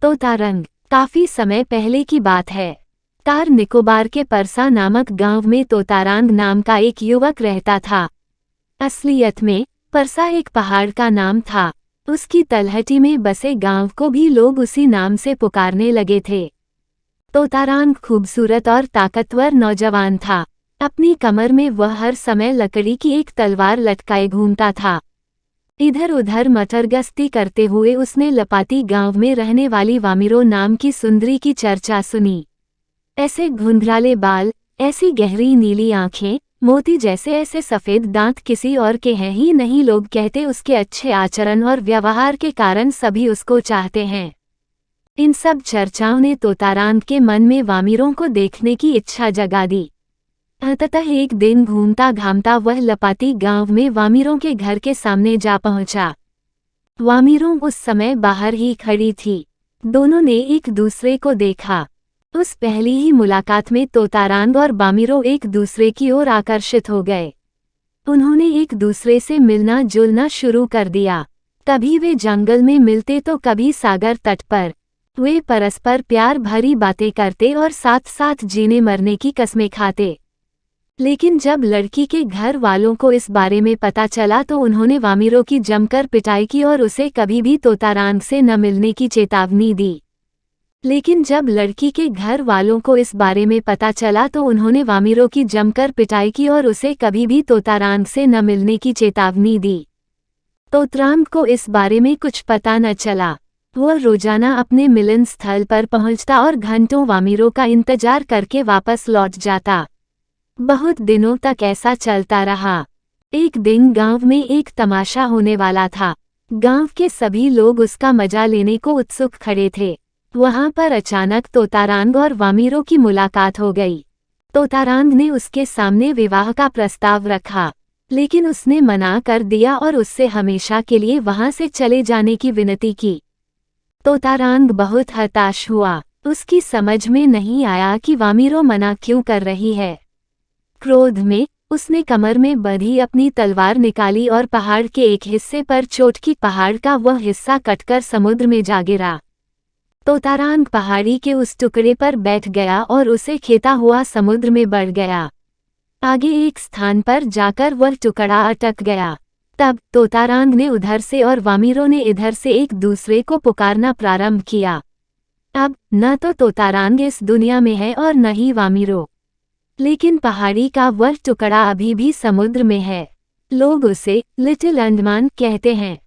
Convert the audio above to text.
तोतारंग। काफी समय पहले की बात है। कार निकोबार के परसा नामक गांव में तोतारंग नाम का एक युवक रहता था। असलियत में परसा एक पहाड़ का नाम था। उसकी तलहटी में बसे गांव को भी लोग उसी नाम से पुकारने लगे थे। तोतारंग खूबसूरत और ताकतवर नौजवान था। अपनी कमर में वह हर समय लकड़ी की एक तलवार लटकाए घूमता था। इधर उधर मटरगश्ती करते हुए उसने लपाती गांव में रहने वाली वामिरो नाम की सुंदरी की चर्चा सुनी। ऐसे घुंघराले बाल, ऐसी गहरी नीली आंखें, मोती जैसे ऐसे सफेद दांत किसी और के हैं ही नहीं। लोग कहते उसके अच्छे आचरण और व्यवहार के कारण सभी उसको चाहते हैं। इन सब चर्चाओं ने तोतारंग के मन में वामिरों को देखने की इच्छा जगा दी। अंततः एक दिन घूमता घामता वह लपाती गांव में वामिरों के घर के सामने जा पहुंचा। वामिरों उस समय बाहर ही खड़ी थी। दोनों ने एक दूसरे को देखा। उस पहली ही मुलाकात में तोतारंग और वामिरो एक दूसरे की ओर आकर्षित हो गए। उन्होंने एक दूसरे से मिलना जुलना शुरू कर दिया। कभी वे जंगल में मिलते तो कभी सागर तट पर। वे परस्पर प्यार भरी बातें करते और साथ साथ जीने मरने की कस्में खाते। लेकिन जब लड़की के घर वालों को इस बारे में पता चला तो उन्होंने वामिरो की जमकर पिटाई की और उसे कभी भी तोतारंग से न मिलने की चेतावनी दी। लेकिन जब लड़की के घर वालों को इस बारे में पता चला तो उन्होंने वामिरो की जमकर पिटाई की और उसे कभी भी तोतारंग से न मिलने की चेतावनी दी। तोतारंग को इस बारे में कुछ पता न चला। वह रोजाना अपने मिलन स्थल पर पहुंचता और घंटों वामिरो का इंतजार करके वापस लौट जाता। बहुत दिनों तक ऐसा चलता रहा। एक दिन गांव में एक तमाशा होने वाला था। गांव के सभी लोग उसका मजा लेने को उत्सुक खड़े थे। वहां पर अचानक तोतारंग और वामिरो की मुलाकात हो गई। तोतारंग ने उसके सामने विवाह का प्रस्ताव रखा, लेकिन उसने मना कर दिया और उससे हमेशा के लिए वहां से चले जाने की विनती की। तोतारंग बहुत हताश हुआ। उसकी समझ में नहीं आया कि वामिरो मना क्यों कर रही है। क्रोध में उसने कमर में बंधी अपनी तलवार निकाली और पहाड़ के एक हिस्से पर चोट की। पहाड़ का वह हिस्सा कटकर समुद्र में जा गिरा। तोतारंग पहाड़ी के उस टुकड़े पर बैठ गया और उसे खेता हुआ समुद्र में बढ़ गया। आगे एक स्थान पर जाकर वह टुकड़ा अटक गया। तब तोतारंग ने उधर से और वामिरो ने इधर से एक दूसरे को पुकारना प्रारंभ किया। अब न तो तोतारंग इस दुनिया में है और न ही वामिरो, लेकिन पहाड़ी का वह टुकड़ा अभी भी समुद्र में है। लोग उसे लिटिल अंडमान कहते हैं।